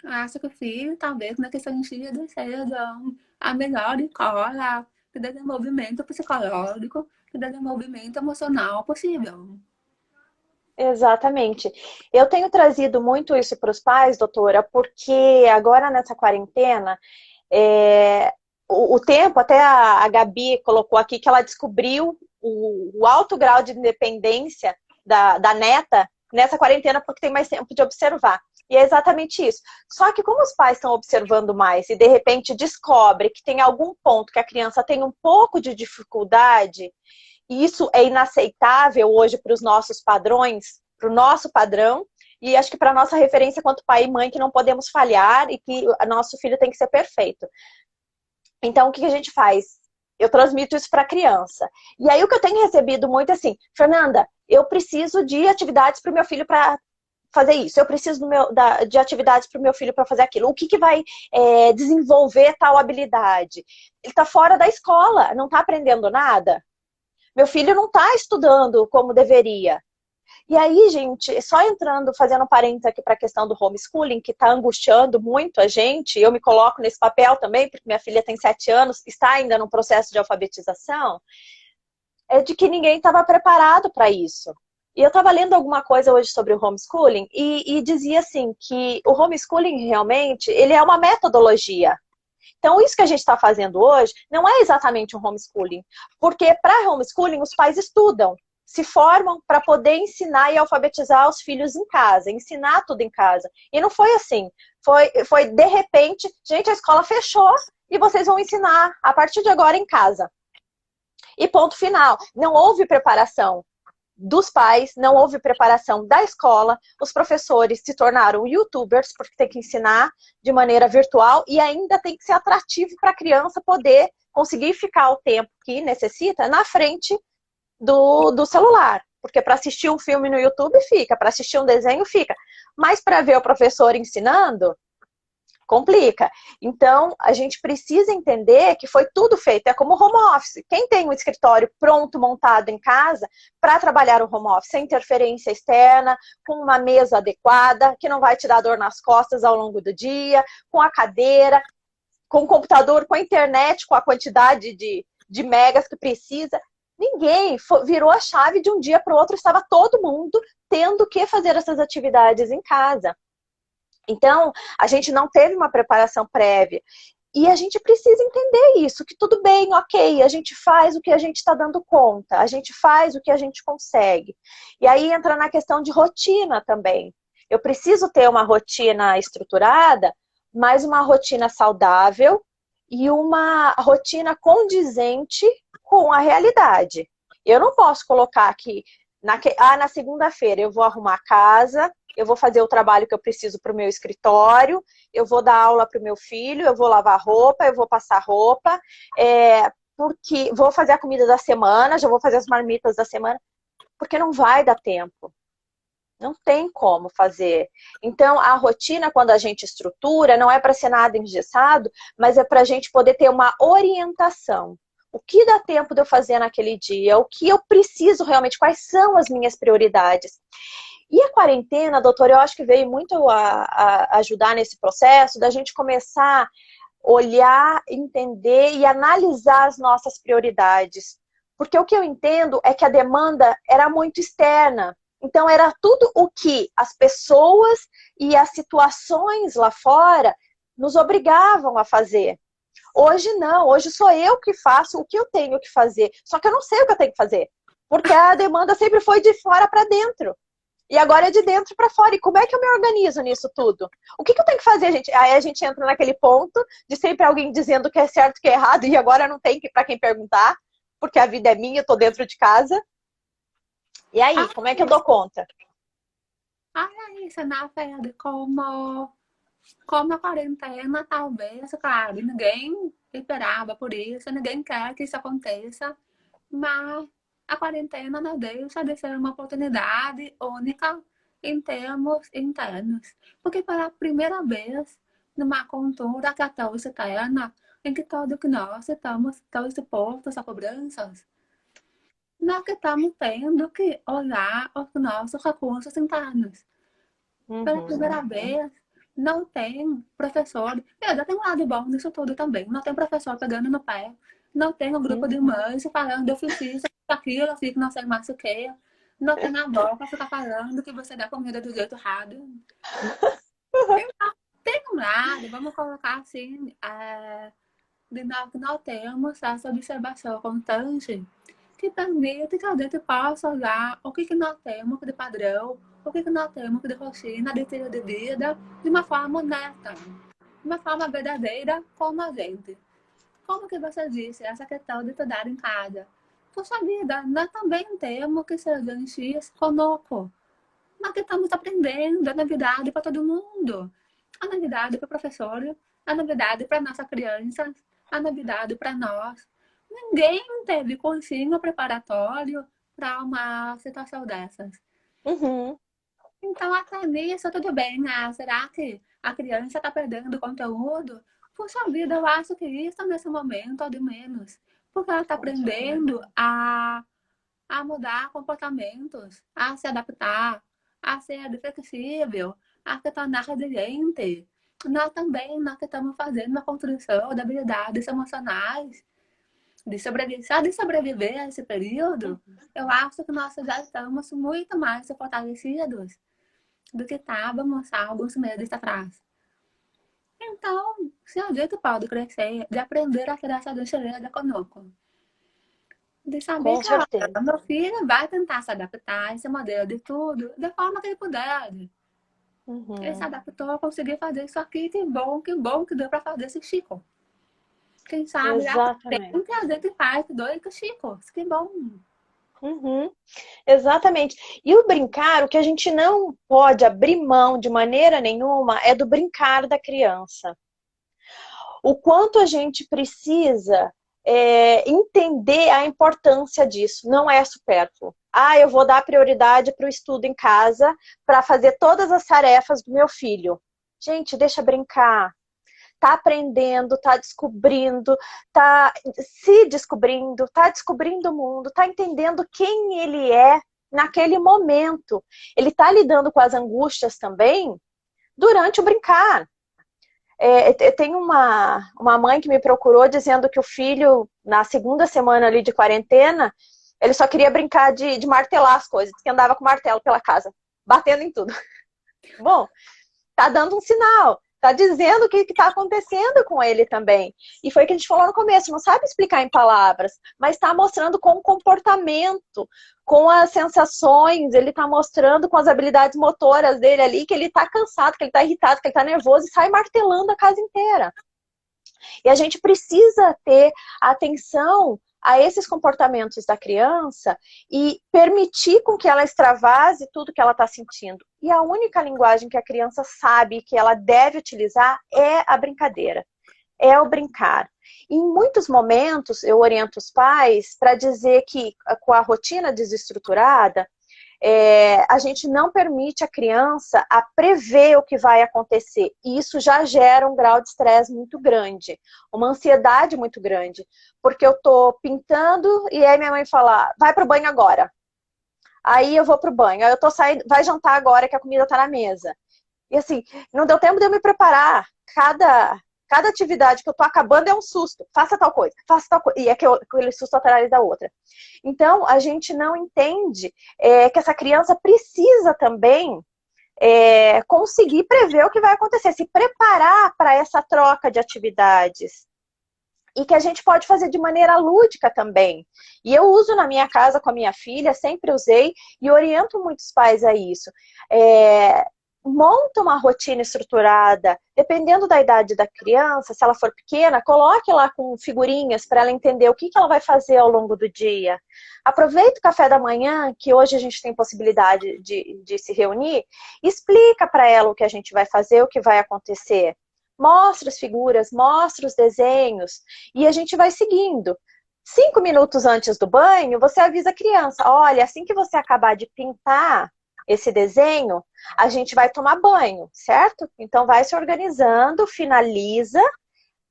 Acho que o filho, talvez, na questão sentido, seja a melhor escola de desenvolvimento psicológico, de desenvolvimento emocional possível.
Exatamente. Eu tenho trazido muito isso para os pais, doutora, porque agora nessa quarentena, é, o tempo, até a Gabi colocou aqui que ela descobriu o alto grau de independência da neta nessa quarentena porque tem mais tempo de observar. E é exatamente isso. Só que como os pais estão observando mais e de repente descobre que tem algum ponto que a criança tem um pouco de dificuldade, e isso é inaceitável hoje para os nossos padrões, para o nosso padrão, e acho que para a nossa referência quanto pai e mãe, que não podemos falhar e que o nosso filho tem que ser perfeito. Então, o que a gente faz? Eu transmito isso para a criança. E aí, o que eu tenho recebido muito é assim, Fernanda, eu preciso de atividades para o meu filho para fazer isso, eu preciso de atividades para o meu filho para fazer aquilo. O que vai desenvolver tal habilidade? Ele está fora da escola, não está aprendendo nada. Meu filho não está estudando como deveria. E aí, gente, só entrando, fazendo um parênteses aqui para a questão do homeschooling, que está angustiando muito a gente, eu me coloco nesse papel também, porque minha filha tem 7 anos, está ainda no processo de alfabetização, é de que ninguém estava preparado para isso. E eu estava lendo alguma coisa hoje sobre o homeschooling e dizia assim, que o homeschooling realmente, ele é uma metodologia. Então, isso que a gente está fazendo hoje não é exatamente um homeschooling, porque para homeschooling os pais estudam, se formam para poder ensinar e alfabetizar os filhos em casa, ensinar tudo em casa. E não foi assim, foi de repente, gente, a escola fechou e vocês vão ensinar a partir de agora em casa. E ponto final, não houve preparação dos pais, não houve preparação da escola, os professores se tornaram youtubers, porque tem que ensinar de maneira virtual e ainda tem que ser atrativo para a criança poder conseguir ficar o tempo que necessita na frente do celular. Porque para assistir um filme no YouTube fica, para assistir um desenho fica, mas para ver o professor ensinando, complica. Então, a gente precisa entender que foi tudo feito. É como home office. Quem tem um escritório pronto, montado em casa, para trabalhar o home office, sem interferência externa, com uma mesa adequada, que não vai te dar dor nas costas ao longo do dia, com a cadeira, com o computador, com a internet, com a quantidade de megas que precisa. Ninguém virou a chave de um dia para o outro, estava todo mundo tendo que fazer essas atividades em casa. Então, a gente não teve uma preparação prévia. E a gente precisa entender isso, que tudo bem, ok, a gente faz o que a gente está dando conta, a gente faz o que a gente consegue. E aí entra na questão de rotina também. Eu preciso ter uma rotina estruturada, mas uma rotina saudável e uma rotina condizente com a realidade. Eu não posso colocar aqui, na segunda-feira eu vou arrumar a casa, eu vou fazer o trabalho que eu preciso para o meu escritório, eu vou dar aula para o meu filho, eu vou lavar roupa, eu vou passar roupa, porque vou fazer a comida da semana, já vou fazer as marmitas da semana, porque não vai dar tempo. Não tem como fazer. Então, a rotina, quando a gente estrutura, não é para ser nada engessado, mas é para a gente poder ter uma orientação. O que dá tempo de eu fazer naquele dia? O que eu preciso realmente? Quais são as minhas prioridades? E a quarentena, doutora, eu acho que veio muito a ajudar nesse processo da gente começar olhar, entender e analisar as nossas prioridades. Porque o que eu entendo é que a demanda era muito externa. Então, era tudo o que as pessoas e as situações lá fora nos obrigavam a fazer. Hoje não, hoje sou eu que faço o que eu tenho que fazer. Só que eu não sei o que eu tenho que fazer. Porque a demanda sempre foi de fora para dentro. E agora é de dentro para fora. E como é que eu me organizo nisso tudo? O que eu tenho que fazer, gente? Aí a gente entra naquele ponto de sempre alguém dizendo que é certo, que é errado, e agora não tem para quem perguntar, porque a vida é minha, eu tô dentro de casa. E aí, como é que eu dou conta?
Aí, você na fé como a quarentena, talvez, claro, ninguém esperava por isso, ninguém quer que isso aconteça, mas a quarentena não deixa de ser uma oportunidade única em termos internos. Porque pela primeira vez, numa cultura que é tão externa, em que todos nós estamos tão expostos a cobranças, nós que estamos tendo que olhar os nossos recursos internos. Pela primeira vez, não tem professor. Já tem um lado bom nisso tudo também. Não tem professor pegando no pé. Não tem um grupo de mães falando, eu fiz isso, aquilo, eu fiz não sei mais o que. Não tem a avó pra ficar falando que você dá comida do jeito errado. Tem um lado, vamos colocar assim, de nós que nós temos essa observação constante que permite que a gente possa olhar o que nós temos de padrão, o que nós temos de rotina, de estilo de vida, de uma forma honesta, de uma forma verdadeira como a gente. Como que você disse, essa questão de estudar em casa? Poxa vida, nós também temos que ser gentis conosco. Nós que estamos aprendendo a novidade para todo mundo. A novidade para o professor, a novidade para nossa criança, a novidade para nós. Ninguém teve cursinho preparatório para uma situação dessas.
Uhum.
Então, até nisso, tudo bem, né? Será que a criança está perdendo conteúdo? Puxa vida, eu acho que isso nesse momento é de menos. Porque ela está aprendendo a mudar comportamentos, a se adaptar, a ser flexível, a se tornar resiliente. Nós também, nós que estamos fazendo uma construção de habilidades emocionais de sobreviver a esse período, eu acho que nós já estamos muito mais fortalecidos do que estávamos há alguns meses atrás. Então, se a gente pode crescer, de aprender a ter essa gentileza conosco, de saber
Com
que
certeza.
meu filho vai tentar se adaptar a esse modelo de tudo, da forma que ele puder. Ele se adaptou a conseguir fazer isso aqui, que bom que deu para fazer esse Chico. Quem sabe já tem
Exatamente.
que a gente faz dois com Chico, que bom.
Uhum. Exatamente. E o brincar, o que a gente não pode abrir mão de maneira nenhuma é do brincar da criança. O quanto a gente precisa entender a importância disso, não é supérfluo. Ah, eu vou dar prioridade para o estudo em casa para fazer todas as tarefas do meu filho. Gente, deixa brincar. Tá aprendendo, tá descobrindo, tá se descobrindo, tá descobrindo o mundo, tá entendendo quem ele é naquele momento. Ele tá lidando com as angústias também durante o brincar. Tem uma mãe que me procurou dizendo que o filho, na segunda semana ali de quarentena, ele só queria brincar de martelar as coisas, que andava com martelo pela casa, batendo em tudo. Bom, tá dando um sinal. Tá dizendo o que está acontecendo com ele também. E foi o que a gente falou no começo, não sabe explicar em palavras, mas está mostrando com o comportamento, com as sensações, ele está mostrando com as habilidades motoras dele ali que ele está cansado, que ele está irritado, que ele está nervoso e sai martelando a casa inteira. E a gente precisa ter atenção a esses comportamentos da criança e permitir com que ela extravase tudo que ela está sentindo. E a única linguagem que a criança sabe que ela deve utilizar é a brincadeira, é o brincar. Em muitos momentos, eu oriento os pais para dizer que com a rotina desestruturada, a gente não permite a criança a prever o que vai acontecer. E isso já gera um grau de estresse muito grande, uma ansiedade muito grande. Porque eu tô pintando e aí minha mãe fala, vai pro banho agora. Aí eu vou pro banho, aí eu tô saindo, vai jantar agora que a comida tá na mesa. E assim, não deu tempo de eu me preparar. Cada atividade que eu tô acabando é um susto. Faça tal coisa, faça tal coisa. E aquele susto atrás da outra. Então, a gente não entende que essa criança precisa também conseguir prever o que vai acontecer, se preparar para essa troca de atividades. E que a gente pode fazer de maneira lúdica também. E eu uso na minha casa com a minha filha, sempre usei, e oriento muitos pais a isso. Monta uma rotina estruturada, dependendo da idade da criança, se ela for pequena, coloque lá com figurinhas para ela entender o que ela vai fazer ao longo do dia. Aproveita o café da manhã, que hoje a gente tem possibilidade de se reunir, explica para ela o que a gente vai fazer, o que vai acontecer. Mostra as figuras, mostra os desenhos, e a gente vai seguindo. 5 minutos antes do banho, você avisa a criança, olha, assim que você acabar de pintar esse desenho, a gente vai tomar banho, certo? Então vai se organizando, finaliza,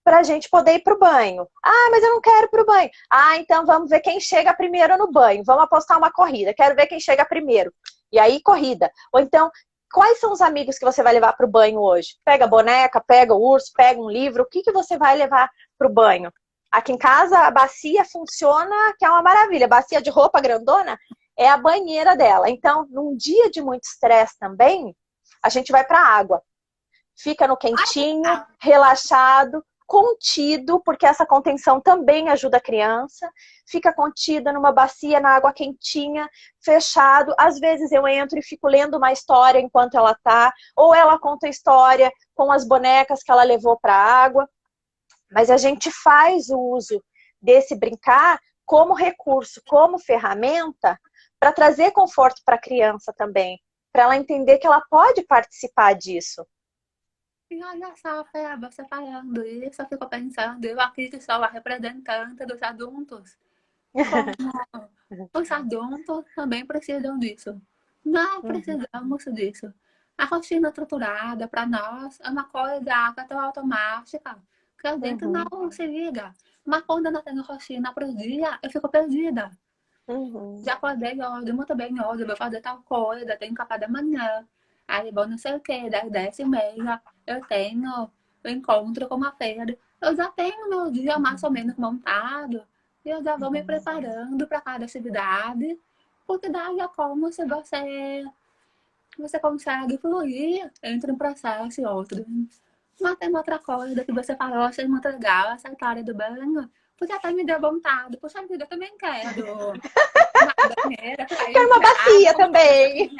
para a gente poder ir para o banho. Ah, mas eu não quero ir para o banho. Ah, então vamos ver quem chega primeiro no banho. Vamos apostar uma corrida. Quero ver quem chega primeiro. E aí, corrida. Ou então, quais são os amigos que você vai levar para o banho hoje? Pega a boneca, pega o urso, pega um livro. O que você vai levar para o banho? Aqui em casa, a bacia funciona, que é uma maravilha. Bacia de roupa grandona é a banheira dela. Então, num dia de muito estresse também, a gente vai para a água. Fica no quentinho, relaxado, contido, porque essa contenção também ajuda a criança. Fica contida numa bacia, na água quentinha, fechado. Às vezes eu entro e fico lendo uma história enquanto ela tá, ou ela conta a história com as bonecas que ela levou para a água. Mas a gente faz o uso desse brincar como recurso, como ferramenta, para trazer conforto para a criança também, para ela entender que ela pode participar disso.
E olha só, Fê, você falando isso, eu fico pensando, eu aqui que sou a representante dos adultos, como os adultos também precisam disso. Nós precisamos disso. A rotina estruturada, para nós, é uma coisa que é tão automática, que a gente não se liga. Mas quando eu não tenho rotina para o dia, eu fico perdida. Já acordei hoje, muito bem hoje, eu vou fazer tal coisa, tenho café da manhã. Aí vou não sei o que, das 10h30, eu tenho o encontro com uma feira. Eu já tenho meu dia mais ou menos montado. E eu já vou me preparando para cada atividade. Porque daí é como se você consegue fluir entre um processo e outro. Mas tem uma outra coisa que você falou, achei muito legal, essa história do banho. Porque até me deu vontade. Puxa vida, eu também quero uma banheira.
Quero uma bacia também.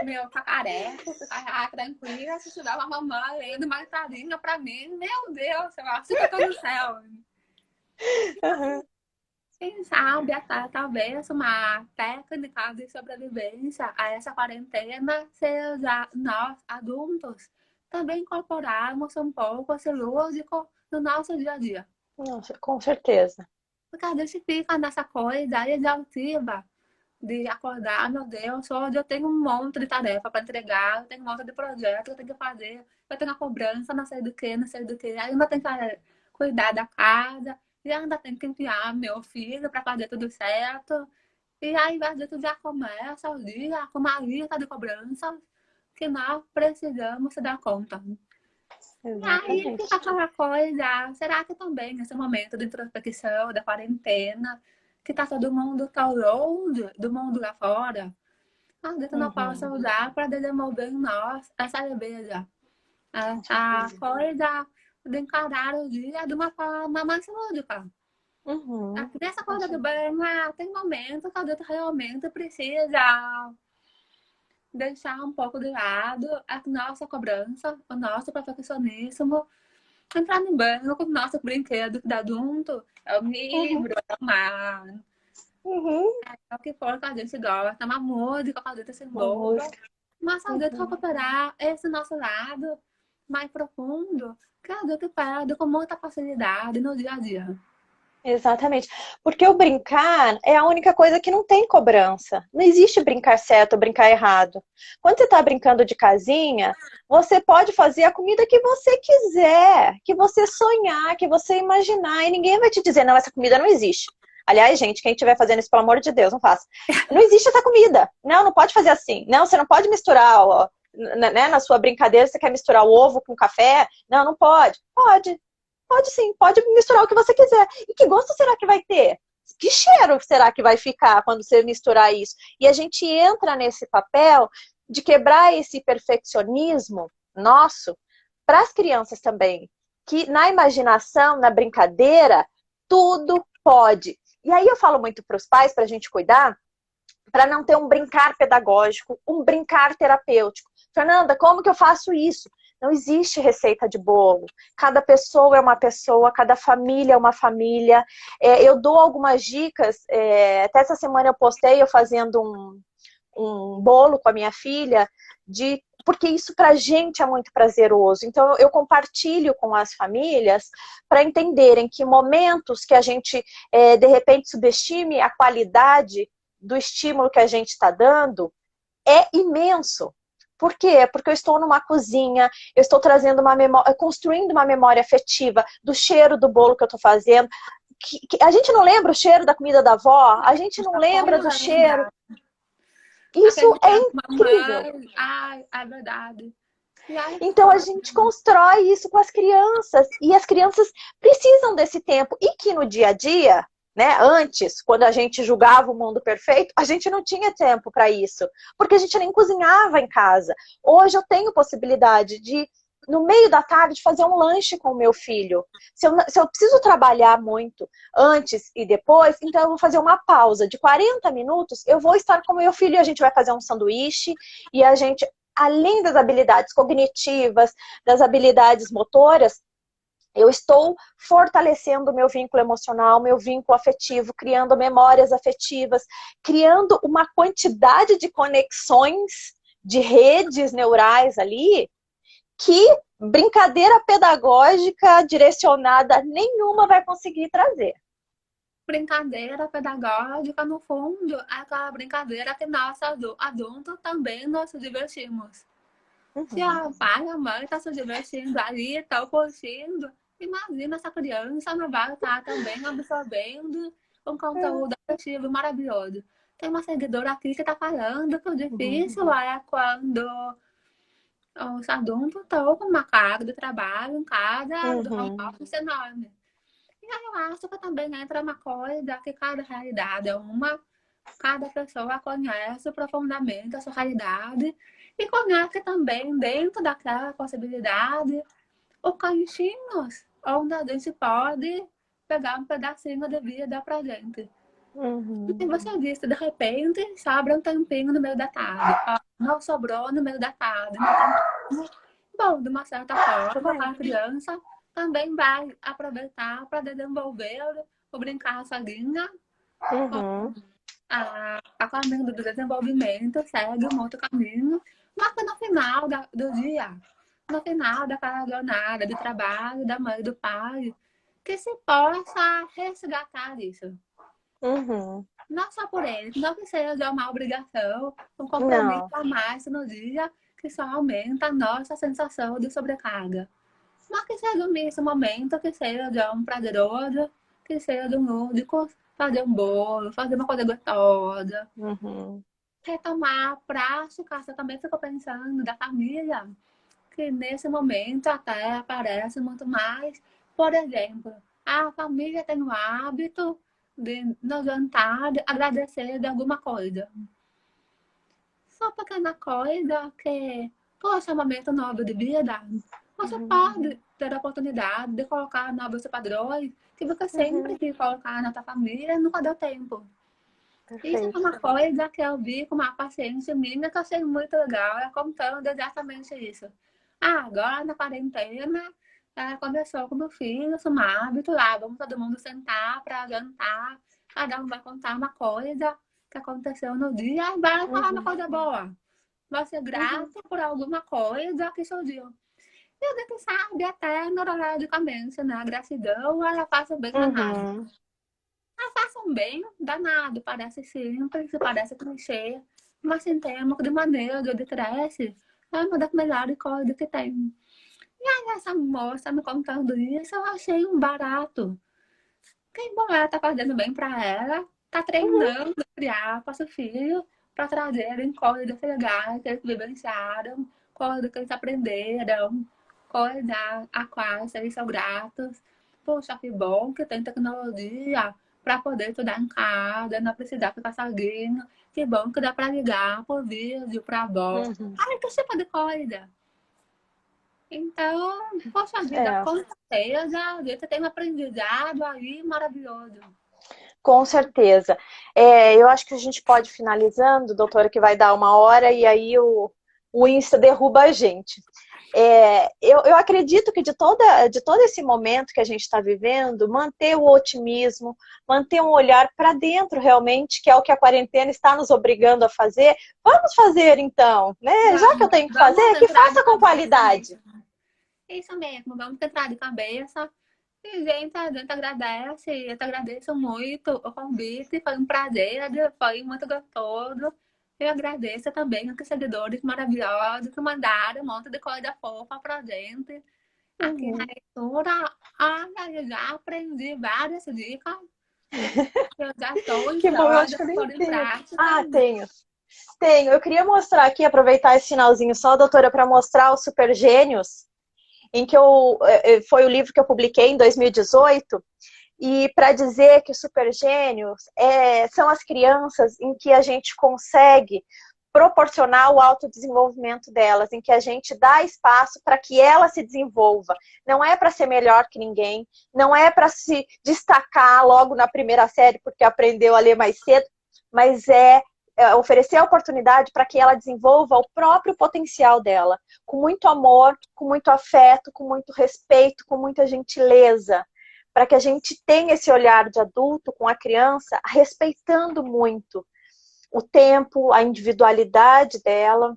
Meu, cacareco, ficar tranquila, se tiver uma mamãe lendo uma historinha pra mim, meu Deus, eu acho que eu tô no céu. Quem sabe até talvez uma técnica de sobrevivência a essa quarentena seja nós, adultos, também incorporarmos um pouco esse lúdico no nosso dia a dia.
Nossa, com certeza.
Porque a gente fica nessa coisa exaustiva de acordar, meu Deus, hoje eu tenho um monte de tarefa para entregar, eu tenho um monte de projeto que eu tenho que fazer, eu tenho a cobrança, não sei do que, não sei do que, ainda tenho que cuidar da casa, e ainda tenho que enviar meu filho para fazer tudo certo. E aí, a gente já começa o dia com uma lista de cobranças que nós precisamos se dar conta.
Exatamente.
Aí fica aquela coisa, será que também nesse momento de introspecção, da quarentena, que tá todo mundo tão longe do mundo lá fora, a gente não possa usar para desenvolver em nós essa leveza, essa coisa de encarar o dia de uma forma mais lúdica. Nessa coisa do bem, tem momentos que a gente realmente precisa deixar um pouco de lado a nossa cobrança, o nosso perfeccionismo, entrar no banho com o nosso brinquedo de adulto, é um livro, é uma... É o que for que a gente gosta, uma música que a gente se envolva. Mas a gente recuperar esse nosso lado mais profundo, que a gente perde com muita facilidade no dia a dia.
Exatamente. Porque o brincar é a única coisa que não tem cobrança. Não existe brincar certo ou brincar errado. Quando você está brincando de casinha, você pode fazer a comida que você quiser, que você sonhar, que você imaginar, e ninguém vai te dizer, não, essa comida não existe. Aliás, gente, quem estiver fazendo isso, pelo amor de Deus, não faça. Não existe essa comida. Não pode fazer assim. Não, você não pode misturar, ó. né, na sua brincadeira, você quer misturar o ovo com café? Não, não pode. Pode. Pode sim, pode misturar o que você quiser. E que gosto será que vai ter? Que cheiro será que vai ficar quando você misturar isso? E a gente entra nesse papel de quebrar esse perfeccionismo nosso para as crianças também. Que na imaginação, na brincadeira, tudo pode. E aí eu falo muito para os pais, para a gente cuidar, para não ter um brincar pedagógico, um brincar terapêutico. Fernanda, como que eu faço isso? Não existe receita de bolo. Cada pessoa é uma pessoa, cada família é uma família. Eu dou algumas dicas. Até essa semana eu postei eu fazendo um bolo com a minha filha, porque isso pra gente é muito prazeroso. Então eu compartilho com as famílias para entenderem que momentos que a gente de repente subestime a qualidade do estímulo que a gente está dando é imenso. Por quê? Porque eu estou numa cozinha, eu estou trazendo uma memória, construindo uma memória afetiva do cheiro do bolo que eu estou fazendo. A gente não lembra o cheiro da comida da avó, a gente não lembra do cheiro. Isso é incrível.
Ai, é verdade.
Então a gente constrói isso com as crianças e as crianças precisam desse tempo e que no dia a dia, né, antes, quando a gente julgava o mundo perfeito, a gente não tinha tempo para isso, porque a gente nem cozinhava em casa. Hoje eu tenho possibilidade de, no meio da tarde, fazer um lanche com o meu filho. Se eu preciso trabalhar muito antes e depois, então eu vou fazer uma pausa de 40 minutos, eu vou estar com o meu filho e a gente vai fazer um sanduíche e a gente, além das habilidades cognitivas, das habilidades motoras, eu estou fortalecendo o meu vínculo emocional, meu vínculo afetivo, criando memórias afetivas, criando uma quantidade de conexões, de redes neurais ali, que brincadeira pedagógica direcionada nenhuma vai conseguir trazer.
Brincadeira pedagógica, no fundo, é aquela brincadeira que nós adultos também nos divertimos. Se a pai e a mãe estão se divertindo ali, estão curtindo, imagina essa criança não vai estar também absorvendo um conteúdo afetivo maravilhoso. Tem uma seguidora aqui que está falando que o difícil é quando os adultos estão com uma carga de trabalho em casa, do home office enorme. E aí eu acho que também entra uma coisa que cada realidade é uma, cada pessoa conhece profundamente a sua realidade e conhece também dentro daquela possibilidade os cantinhos onde a gente pode pegar um pedacinho de vida pra gente. E você disse, de repente, sobra um tempinho no meio da tarde. Não sobrou no meio da tarde. Bom, de uma certa forma, a criança também vai aproveitar para desenvolver o brincar sozinha. A caminho do desenvolvimento segue um outro caminho, mas que no final do dia, no final daquela jornada de trabalho da mãe e do pai, que se possa resgatar isso. Não só por eles, não que seja uma obrigação, um compromisso a mais no dia que só aumenta a nossa sensação de sobrecarga. Mas que seja esse momento, que seja um prazeroso, que seja um lúdico, fazer um bolo, fazer uma coisa gostosa. Retomar a prática, você também ficou pensando da família, que nesse momento até aparece muito mais. Por exemplo, a família tem o hábito de, no jantar, de agradecer de alguma coisa. Só pequena coisa que, poxa, é um momento novo de vida. Você pode ter a oportunidade de colocar novos padrões que você sempre quis colocar na sua família e nunca deu tempo. Perfeito. Isso é uma coisa que eu vi com uma paciente minha que eu achei muito legal. Ela contando exatamente isso. Agora na quarentena, ela começou com o meu filho, um hábito lá. Vamos todo mundo sentar para jantar. Cada um vai contar uma coisa que aconteceu no dia e vai falar uma coisa boa. Vai ser grata por alguma coisa que surgiu. E a gente sabe até neurologicamente, né? A gratidão, ela faz um bem danado. Ela faz um bem danado. Parece simples, parece clichê. Mas se temos de maneira de estresse, é uma das melhores coisas que tem. E aí essa moça me contando isso, eu achei um barato. Que bom, ela tá fazendo bem pra ela. Tá treinando a criar para seu filho, para trazerem coisas legais que eles vivenciaram, coisas que eles aprenderam, coisas a quais eles são gratos. Poxa, que bom que tem tecnologia para poder estudar em casa, não precisar ficar sozinho. Que bom que dá para ligar por vídeo para a avó.
Uhum.
Ai, que tipo de coisa. Então, poxa vida,
É.
com certeza a gente tem um aprendizado aí maravilhoso.
Com certeza. Eu acho que a gente pode ir finalizando, doutora, que vai dar 1 hora e aí o Insta derruba a gente. Eu acredito que de todo esse momento que a gente está vivendo, manter o otimismo, manter um olhar para dentro realmente, que é o que a quarentena está nos obrigando a fazer. Vamos fazer então, né? Já que eu tenho que fazer, que faça com qualidade.
Isso mesmo, vamos entrar de cabeça. E, gente, a gente agradece, eu te agradeço muito o convite, foi um prazer, foi muito gostoso. Eu agradeço também os seguidores maravilhosos que mandaram um monte de coisa fofa pra gente. Aqui na leitura, olha, eu já aprendi várias dicas. Eu já estou
Que bom, eu acho
entrando
que eu nem
por em
tenho.
prática.
Ah, tenho. Tenho. Eu queria mostrar aqui, aproveitar esse finalzinho só, doutora, para mostrar os Super Gênios, em que foi o livro que eu publiquei em 2018, e para dizer que os Super Gênios são as crianças em que a gente consegue proporcionar o autodesenvolvimento delas, em que a gente dá espaço para que ela se desenvolva. Não é para ser melhor que ninguém, não é para se destacar logo na primeira série porque aprendeu a ler mais cedo, mas oferecer a oportunidade para que ela desenvolva o próprio potencial dela, com muito amor, com muito afeto, com muito respeito, com muita gentileza, para que a gente tenha esse olhar de adulto com a criança, respeitando muito o tempo, a individualidade dela,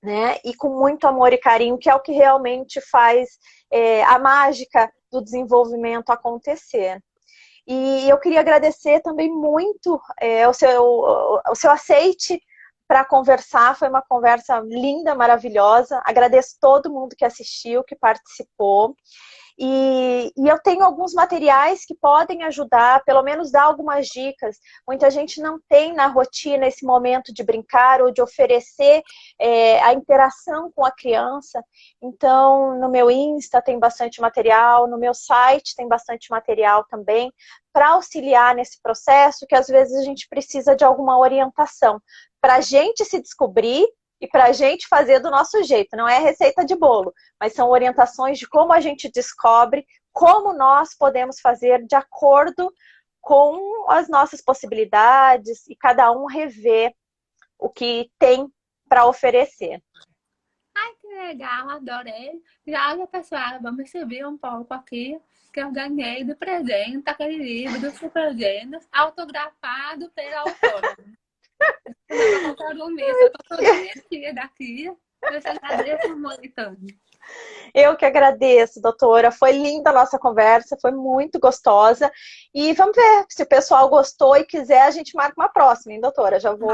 né? E com muito amor e carinho, que é o que realmente faz a mágica do desenvolvimento acontecer. E eu queria agradecer também muito o seu aceite para conversar, foi uma conversa linda, maravilhosa. Agradeço todo mundo que assistiu, que participou. E eu tenho alguns materiais que podem ajudar, pelo menos dar algumas dicas. Muita gente não tem na rotina esse momento de brincar ou de oferecer a interação com a criança. Então, no meu Insta tem bastante material, no meu site tem bastante material também, para auxiliar nesse processo, que às vezes a gente precisa de alguma orientação, para a gente se descobrir e para a gente fazer do nosso jeito. Não é receita de bolo, mas são orientações de como a gente descobre, como nós podemos fazer de acordo com as nossas possibilidades e cada um rever o que tem para oferecer.
Ai, que legal, adorei. Já, pessoal, vamos subir um pouco aqui, que eu ganhei de presente aquele livro dos Super Gênios, autografado pela autora. Eu tô toda mexida aqui. Eu te agradeço muito.
Eu que agradeço, doutora. Foi linda a nossa conversa, foi muito gostosa. E vamos ver se o pessoal gostou e quiser, a gente marca uma próxima, hein, doutora? Já vou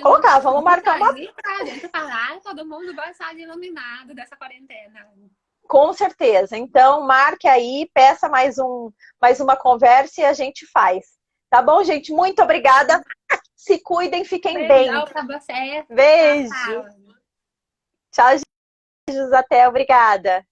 colocar, vamos marcar uma.
Pra gente falar, todo mundo vai sair iluminado dessa quarentena.
Com certeza. Então, marque aí, peça mais uma conversa e a gente faz. Tá bom, gente? Muito obrigada. Se cuidem, fiquem bem.
Beijão pra você.
Beijo.
Tchau, tchau.
Tchau, beijos, até. Obrigada.